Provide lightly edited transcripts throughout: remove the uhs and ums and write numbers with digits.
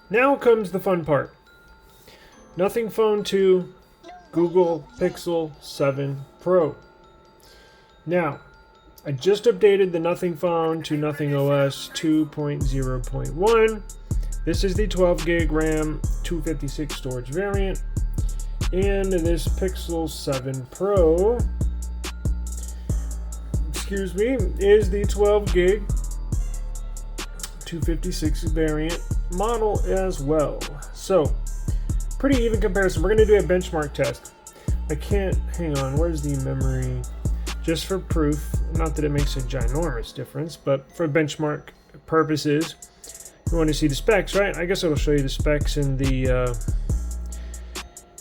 Now comes the fun part. Nothing Phone 2, Google Pixel 7 Pro. Now, I just updated the Nothing Phone to Nothing OS 2.0.1. This is the 12 gig RAM, 256 storage variant. And this Pixel 7 Pro, is the 12 gig, 256 variant model as well. So, pretty even comparison. We're going to do a benchmark test. I can't, hang on, where's the memory? Just for proof, not that it makes a ginormous difference, but for benchmark purposes, you want to see the specs, right? I guess it'll show you the specs in the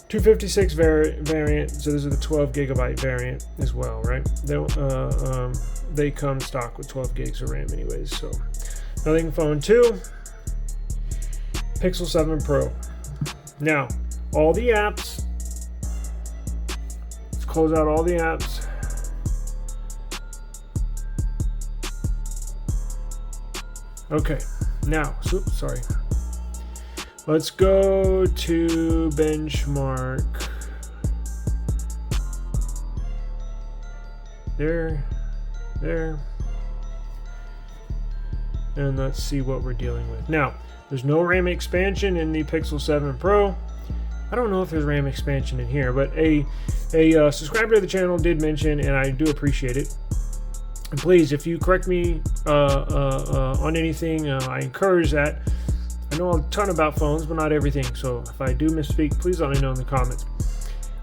256 variant. So this is the 12 gigabyte variant as well, right? They come stock with 12 gigs of RAM anyways. So Nothing Phone 2, Pixel 7 Pro. Now, all the apps, let's close out all the apps. Okay, now, sorry. Let's go to benchmark. There. And let's see what we're dealing with. Now, there's no RAM expansion in the Pixel 7 Pro. I don't know if there's RAM expansion in here, but a subscriber to the channel did mention, and I do appreciate it. And please, if you correct me on anything, I encourage that. I know a ton about phones, but not everything. So if I do misspeak, please let me know in the comments.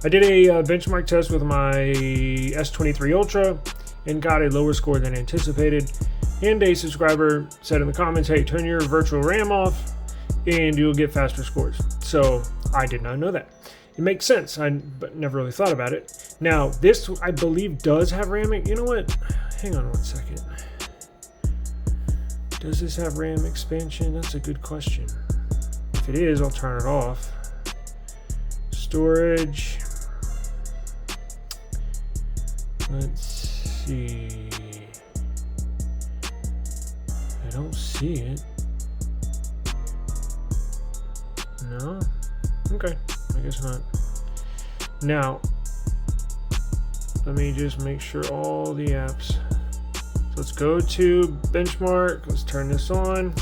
I did a benchmark test with my S23 Ultra and got a lower score than anticipated. And a subscriber said in the comments, hey, turn your virtual RAM off and you'll get faster scores. So I did not know that. It makes sense. But never really thought about it. Now, this, I believe, does have RAM. You know what? Hang on one second. Does this have RAM expansion? That's a good question. If it is, I'll turn it off. Storage. Let's see. I don't see it. No? Okay. I guess not. Now, let me just make sure all the apps. So let's go to benchmark. Let's turn this on.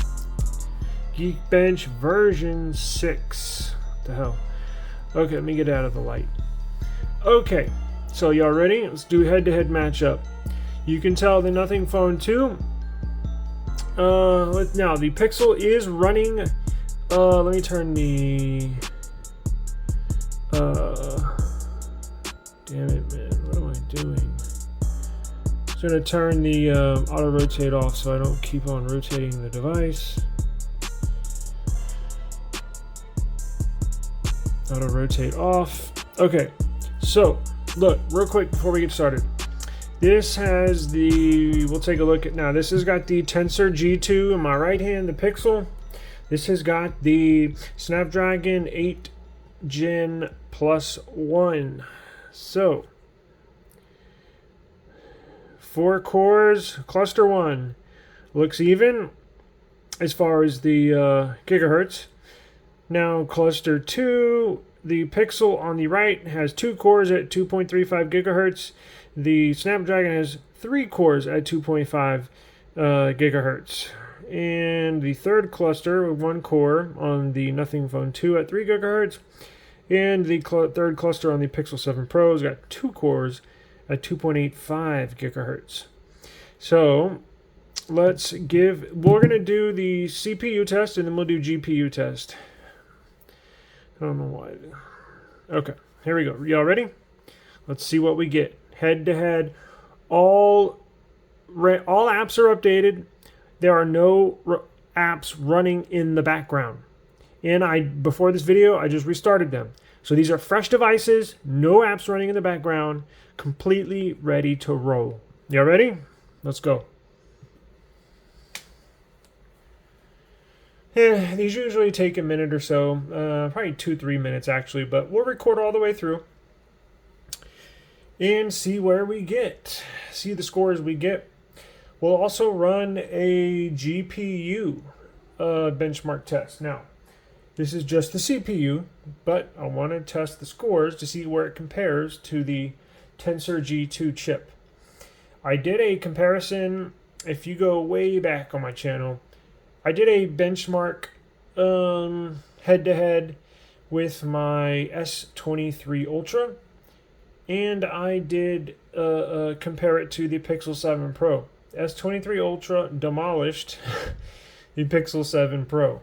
GeekBench version 6. What the hell? Okay, let me get out of the light. Okay, so y'all ready? Let's do head-to-head matchup. You can tell the Nothing Phone 2. Now the Pixel is running. Let me turn the. Damn it, man! What am I doing? I'm gonna turn the auto rotate off so I don't keep on rotating the device. Auto rotate off. Okay, so look real quick before we get started. This has the, we'll take a look at now. This has got the Tensor G2 in my right hand, the Pixel. This has got the Snapdragon 8 Gen Plus 1. So, 4 cores, cluster 1. Looks even as far as the gigahertz. Now, cluster 2, the Pixel on the right has 2 cores at 2.35 gigahertz. The Snapdragon has 3 cores at 2.5 gigahertz. And the third cluster with 1 core on the Nothing Phone 2 at 3 gigahertz. And the third cluster on the Pixel 7 Pro has got 2 cores at 2.85 gigahertz. So we're going to do the CPU test and then we'll do GPU test. I don't know why. Okay, here we go. Y'all ready? Let's see what we get. Head to head. All apps are updated. There are no apps running in the background. And before this video, I just restarted them. So these are fresh devices, no apps running in the background, completely ready to roll. Y'all ready? Let's go. These usually take a minute or so, probably 2-3 minutes actually, but we'll record all the way through and see where we get, see the scores we get. We'll also run a GPU benchmark test. Now, This is just the CPU, but I want to test the scores to see where it compares to the Tensor G2 chip. I did a comparison. If you go way back on my channel, I did a benchmark head-to-head with my S23 Ultra, and I did compare it to the Pixel 7 Pro. S23 Ultra demolished the Pixel 7 Pro.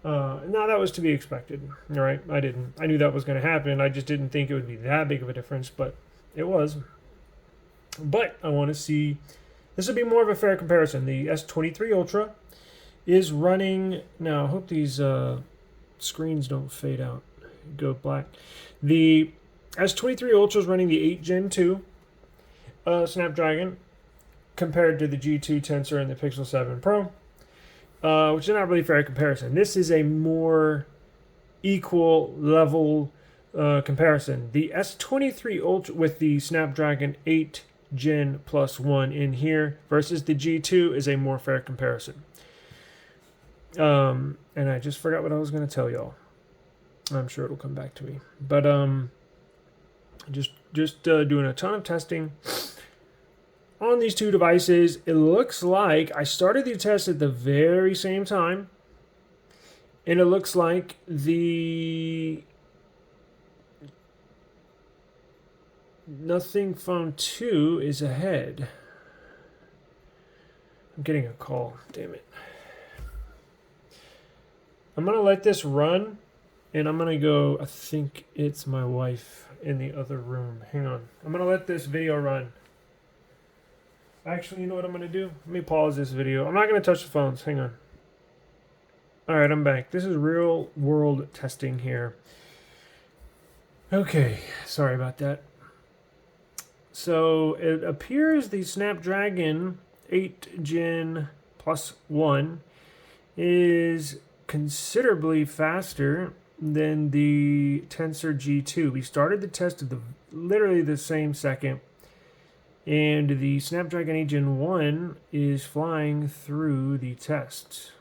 Now that was to be expected, right? I knew that was going to happen. I just didn't think it would be that big of a difference, but it was. But I want to see, this would be more of a fair comparison. The S23 Ultra is running, now I hope these screens don't fade out, go black. The S23 Ultra is running the 8 Gen 2 Snapdragon compared to the G2 Tensor and the Pixel 7 Pro, which is not really a fair comparison. This is a more equal level comparison. The S23 Ultra with the Snapdragon 8 Gen plus 1 in here versus the G2 is a more fair comparison. And I just forgot what I was going to tell y'all. I'm sure it'll come back to me. But just doing a ton of testing on these two devices. It looks like I started the test at the very same time, and it looks like the Nothing Phone 2 is ahead. I'm getting a call. Damn it. I'm going to let this run, and I'm going to go, I think it's my wife in the other room. Hang on. I'm going to let this video run. Actually, you know what I'm going to do? Let me pause this video. I'm not going to touch the phones. Hang on. All right, I'm back. This is real world testing here. Okay, sorry about that. So it appears the Snapdragon 8 Gen plus 1 is considerably faster than the Tensor G2. We started the test at literally the same second, and the Snapdragon 8 Gen 1 is flying through the test.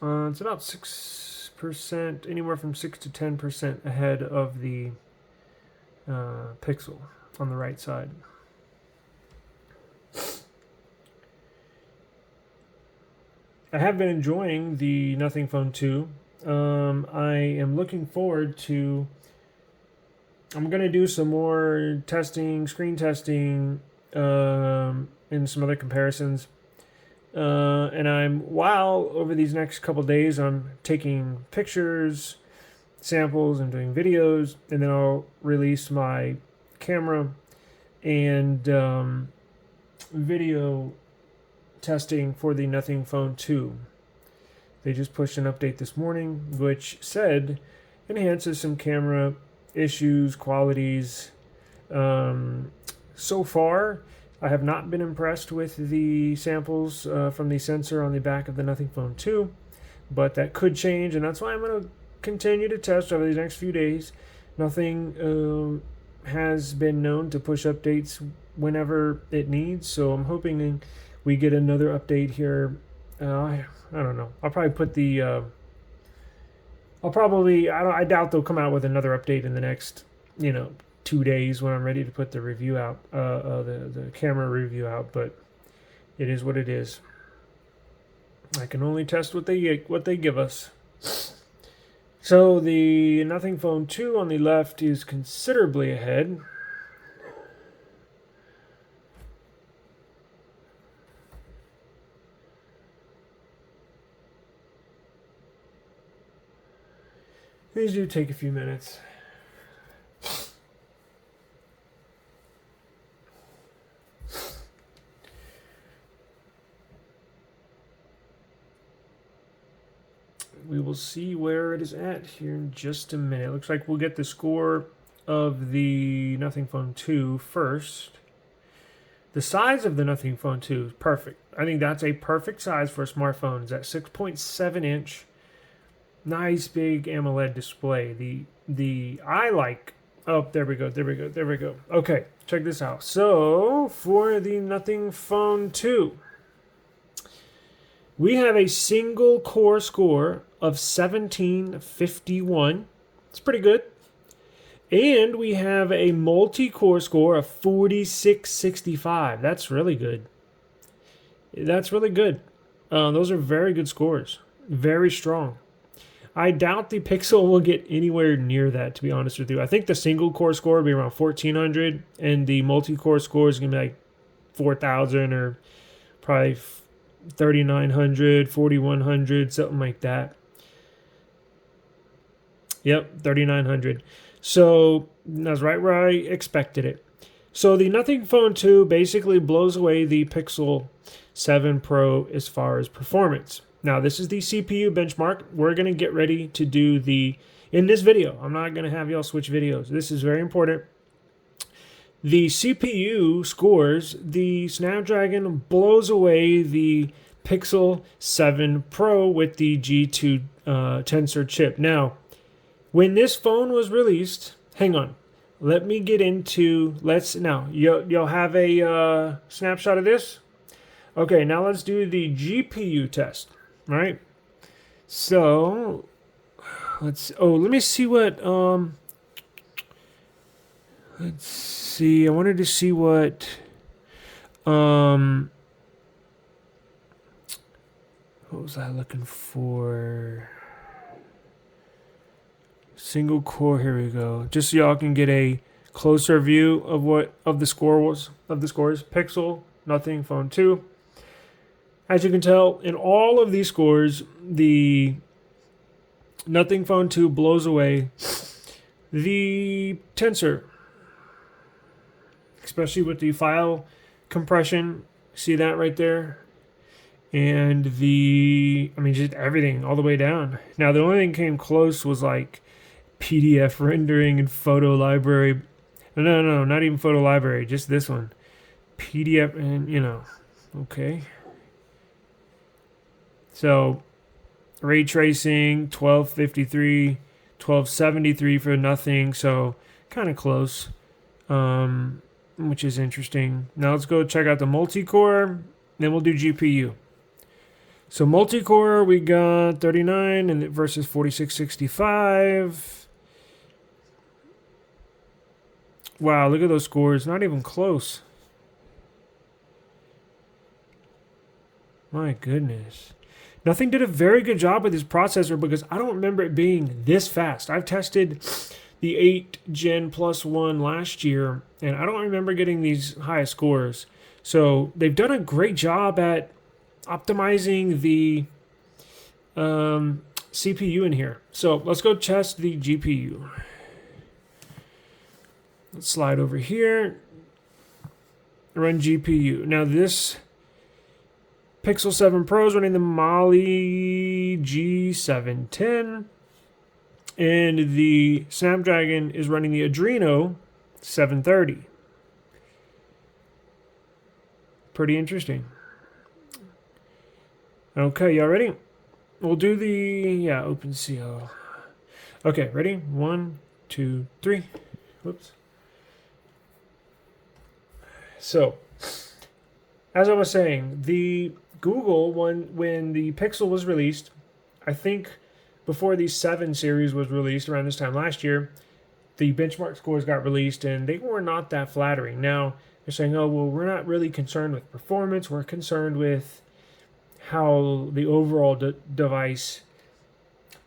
It's about 6%, anywhere from 6 to 10% ahead of the Pixel on the right side. I have been enjoying the Nothing Phone 2. I am looking forward to, I'm going to do some more testing, screen testing, and some other comparisons. And while over these next couple days, I'm taking pictures, samples, and doing videos, and then I'll release my camera and video testing for the Nothing Phone 2. They just pushed an update this morning, which said enhances some camera issues, qualities. So far, I have not been impressed with the samples from the sensor on the back of the Nothing Phone 2, but that could change, and that's why I'm going to continue to test over these next few days. Nothing has been known to push updates whenever it needs, so I'm hoping we get another update here. I don't know. I'll probably put the I doubt they'll come out with another update in the next 2 days when I'm ready to put the review out, the camera review out, but it is what it is. I can only test what they give us. So the Nothing Phone 2 on the left is considerably ahead. These do take a few minutes. We will see where it is at here in just a minute. Looks like we'll get the score of the Nothing Phone 2 first. The size of the Nothing Phone 2 is perfect. I think that's a perfect size for a smartphone. It's at 6.7 inch. Nice big AMOLED display. I like, oh, there we go. Okay, check this out. So for the Nothing Phone 2, We have a single core score of 1751. It's pretty good. And we have a multi-core score of 4665. That's really good. That's really good. Those are very good scores. Very strong. I doubt the Pixel will get anywhere near that, to be honest with you. I think the single core score will be around 1400, and the multi-core score is going to be like 4000 or probably 3900, 4100, something like that. Yep, 3900. So that's right where I expected it. So the Nothing Phone 2 basically blows away the Pixel 7 Pro as far as performance. Now, this is the CPU benchmark. We're going to get ready to do in this video. I'm not going to have y'all switch videos. This is very important. The CPU scores, the Snapdragon blows away the Pixel 7 Pro with the G2 Tensor chip. Now, when this phone was released, hang on. Let me get into, you'll have a snapshot of this. Okay, now let's do the GPU test. All right. So let me see what let's see. I wanted to see what was I looking for? Single core, here we go. Just so y'all can get a closer view of the scores. Pixel, Nothing Phone 2. As you can tell, in all of these scores, the Nothing Phone 2 blows away the Tensor, especially with the file compression. See that right there? And just everything all the way down. Now, the only thing came close was like PDF rendering and photo library. No, not even photo library, just this one. PDF and, okay. So, ray tracing, 1253, 1273 for Nothing, so kind of close, which is interesting. Now let's go check out the multi-core, then we'll do GPU. So multi-core, we got 39 and versus 4665. Wow, look at those scores, not even close. My goodness. Nothing did a very good job with this processor because I don't remember it being this fast. I've tested the 8 Gen Plus 1 last year, and I don't remember getting these high scores. So they've done a great job at optimizing the CPU in here. So let's go test the GPU. Let's slide over here. Run GPU. Now this Pixel 7 Pro is running the Mali G710, and the Snapdragon is running the Adreno 730. Pretty interesting. Okay, y'all ready? We'll do the OpenCL. Okay, ready? 1, 2, 3. Whoops. So, as I was saying, the Google, when the Pixel was released, I think before the 7 series was released around this time last year, the benchmark scores got released and they were not that flattering. Now they're saying, oh, well, we're not really concerned with performance. We're concerned with how the overall device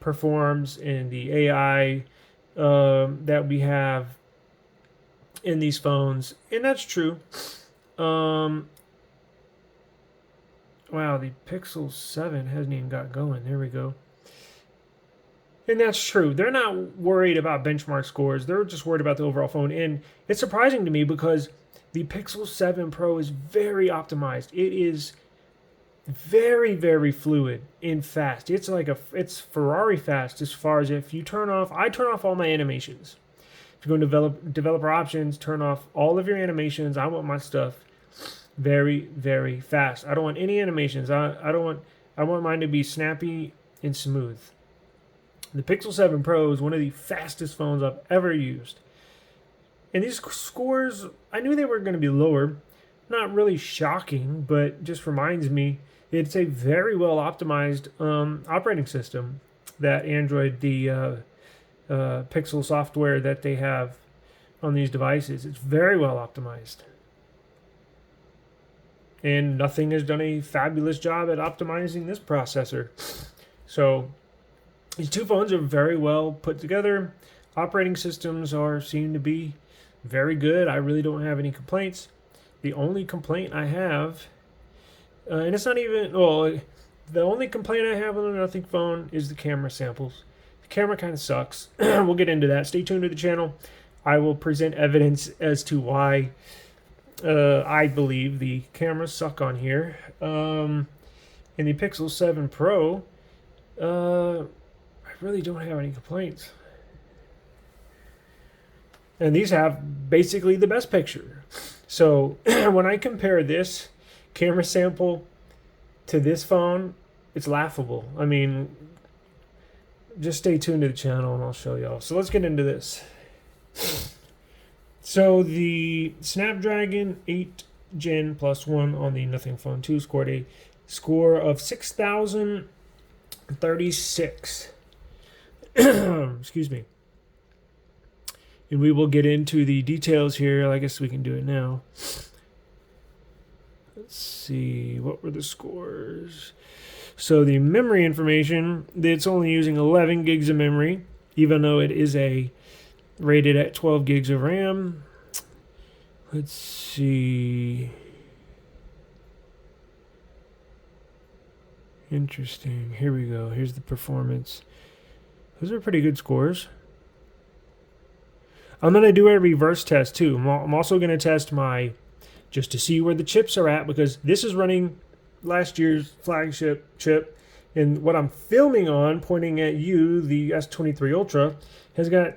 performs and the AI that we have in these phones. And that's true. Wow, the Pixel 7 hasn't even got going. There we go. And that's true. They're not worried about benchmark scores. They're just worried about the overall phone. And it's surprising to me because the Pixel 7 Pro is very optimized. It is very, very fluid and fast. It's Ferrari fast as far as if you I turn off all my animations. If you go to developer options, turn off all of your animations. I want my stuff very, very fast. I don't want any animations. I want mine to be snappy and smooth. The Pixel 7 Pro is one of the fastest phones I've ever used. And these scores, I knew they were going to be lower, not really shocking, but just reminds me it's a very well optimized operating system that Android, the Pixel software that they have on these devices. It's very well optimized. And Nothing has done a fabulous job at optimizing this processor. So these two phones are very well put together. Operating systems seem to be very good. I really don't have any complaints. The only complaint I have, and it's not even, well, the only complaint I have on the Nothing phone is the camera samples. The camera kind of sucks. We'll get into that. Stay tuned to the channel. I will present evidence as to why I believe the cameras suck on here. In the Pixel 7 Pro, I really don't have any complaints. And these have basically the best picture. So when I compare this camera sample to this phone, it's laughable. I mean, just stay tuned to the channel and I'll show y'all. So let's get into this. So the Snapdragon 8 Gen plus 1 on the Nothing Phone 2 scored a score of 6,036. Excuse me. And we will get into the details here. I guess we can do it now. Let's see. What were the scores? So the memory information, it's only using 11 gigs of memory, even though it is rated at 12 gigs of RAM. Let's see. Interesting. Here we go. Here's the performance. Those are pretty good scores. I'm going to do a reverse test too. I'm also going to test just to see where the chips are at, because this is running last year's flagship chip. And what I'm filming on, pointing at you, the S23 Ultra, has got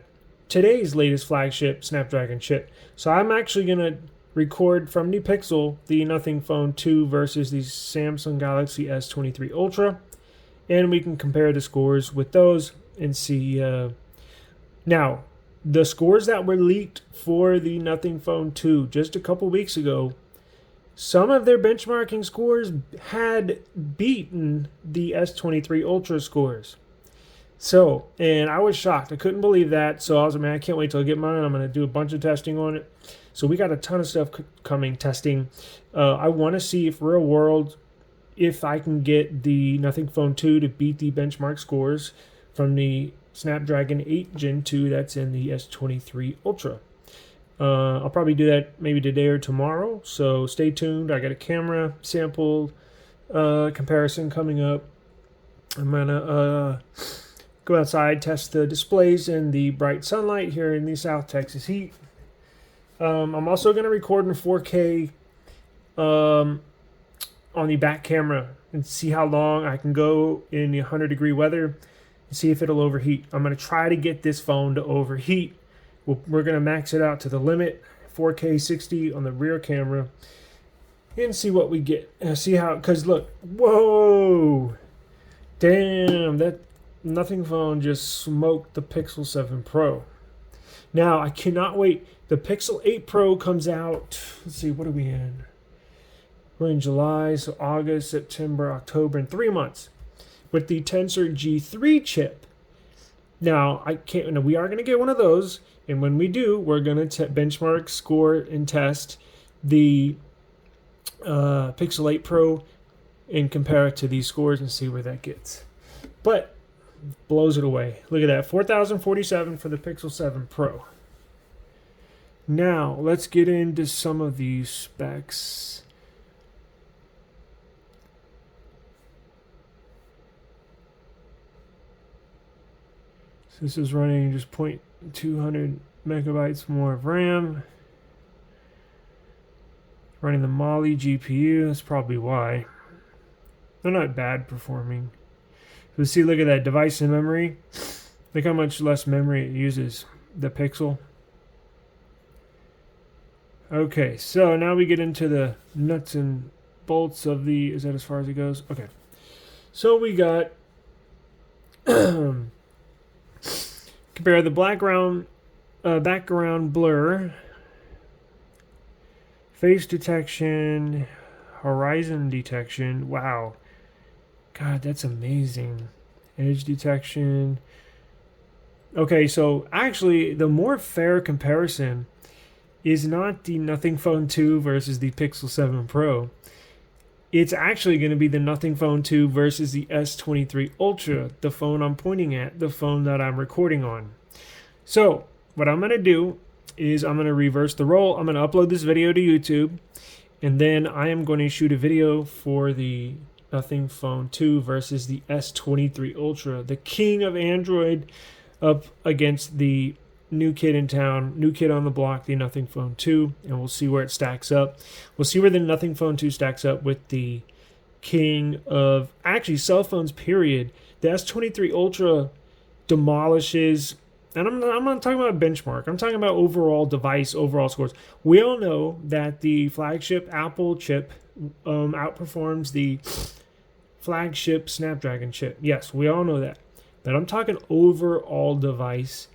today's latest flagship Snapdragon chip. So I'm actually going to record from the Pixel, the Nothing Phone 2 versus the Samsung Galaxy S23 Ultra. And we can compare the scores with those and see. Now, the scores that were leaked for the Nothing Phone 2 just a couple weeks ago, some of their benchmarking scores had beaten the S23 Ultra scores. So, and I was shocked. I couldn't believe that. So I was like, man, I can't wait till I get mine. I'm going to do a bunch of testing on it. So we got a ton of stuff coming, testing. I want to see if real world, if I can get the Nothing Phone 2 to beat the benchmark scores from the Snapdragon 8 Gen 2 that's in the S23 Ultra. I'll probably do that maybe today or tomorrow, so stay tuned. I got a camera sample comparison coming up. I'm gonna go outside, test the displays in the bright sunlight here in the South Texas heat. I'm also gonna record in 4K on the back camera and see how long I can go in the 100-degree weather. See if it'll overheat. I'm going to try to get this phone to overheat. We're going to max it out to the limit, 4K 60 on the rear camera, and see what we get. See how, because look, whoa, damn, that Nothing Phone just smoked the Pixel 7 Pro. Now, I cannot wait. The Pixel 8 Pro comes out, let's see, what are we in? We're in July, so August, September, October, in 3 months. With the Tensor G3 chip. Now, we are going to get one of those, and when we do, we're going to benchmark, score, and test the Pixel 8 Pro and compare it to these scores and see where that gets. But, blows it away. Look at that, 4,047 for the Pixel 7 Pro. Now, let's get into some of these specs. This is running just 0.200 megabytes more of RAM. Running the Mali GPU, that's probably why. They're not bad performing. So see, look at that device and memory. Look how much less memory it uses, the Pixel. Okay, so now we get into the nuts and bolts of the, is that as far as it goes? Okay. So we got compare the background blur face detection, horizon detection. Wow. God, that's amazing. Edge detection. Okay, so actually, the more fair comparison is not the Nothing Phone 2 versus the Pixel 7 Pro. It's actually going to be the Nothing Phone 2 versus the S23 Ultra, the phone I'm pointing at, the phone that I'm recording on. So, what I'm going to do is I'm going to reverse the role. I'm going to upload this video to YouTube, and then I am going to shoot a video for the Nothing Phone 2 versus the S23 Ultra, the king of Android, up against the new kid in town, new kid on the block, the Nothing Phone 2, and we'll see where it stacks up. We'll see where the Nothing Phone 2 stacks up with the king of, actually, cell phones, period. The S23 Ultra demolishes, and I'm not talking about a benchmark. I'm talking about overall device, overall scores. We all know that the flagship Apple chip outperforms the flagship Snapdragon chip. Yes, we all know that. But I'm talking overall device.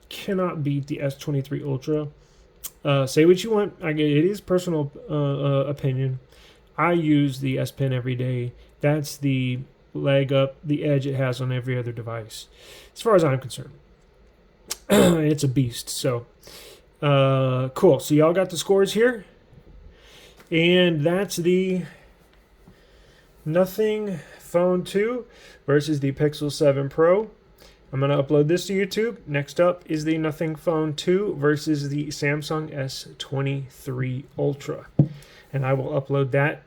Cannot beat the S23 Ultra. Say what you want. It is personal opinion. I use the S Pen every day. That's the leg up, the edge it has on every other device. As far as I'm concerned. It's a beast. So, cool. So y'all got the scores here. And that's the Nothing Phone 2 versus the Pixel 7 Pro. I'm going to upload this to YouTube. Next up is the Nothing Phone 2 versus the Samsung S23 Ultra. And I will upload that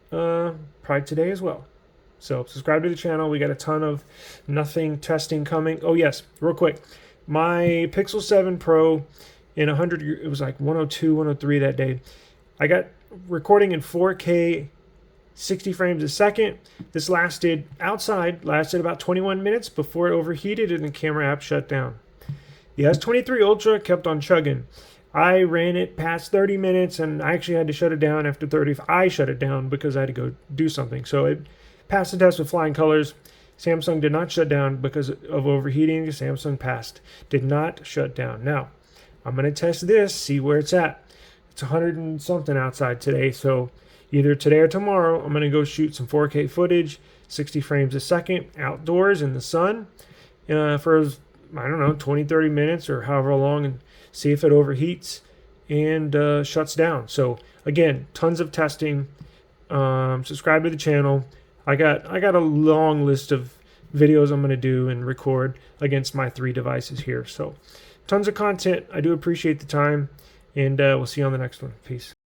probably today as well. So subscribe to the channel. We got a ton of Nothing testing coming. Oh yes, real quick. My Pixel 7 Pro in 100, it was like 102, 103 that day. I got recording in 4K 60 frames a second. This lasted about 21 minutes before it overheated and the camera app shut down. The S23 Ultra kept on chugging. I ran it past 30 minutes and I actually had to shut it down after 30. I shut it down because I had to go do something. So it passed the test with flying colors. Samsung did not shut down because of overheating. Samsung passed. Did not shut down. Now, I'm going to test this, see where it's at. It's 100 and something outside today, so either today or tomorrow, I'm going to go shoot some 4K footage, 60 frames a second, outdoors in the sun, for, I don't know, 20, 30 minutes or however long, and see if it overheats and shuts down. So, again, tons of testing. Subscribe to the channel. I got a long list of videos I'm going to do and record against my 3 devices here. So, tons of content. I do appreciate the time, and we'll see you on the next one. Peace.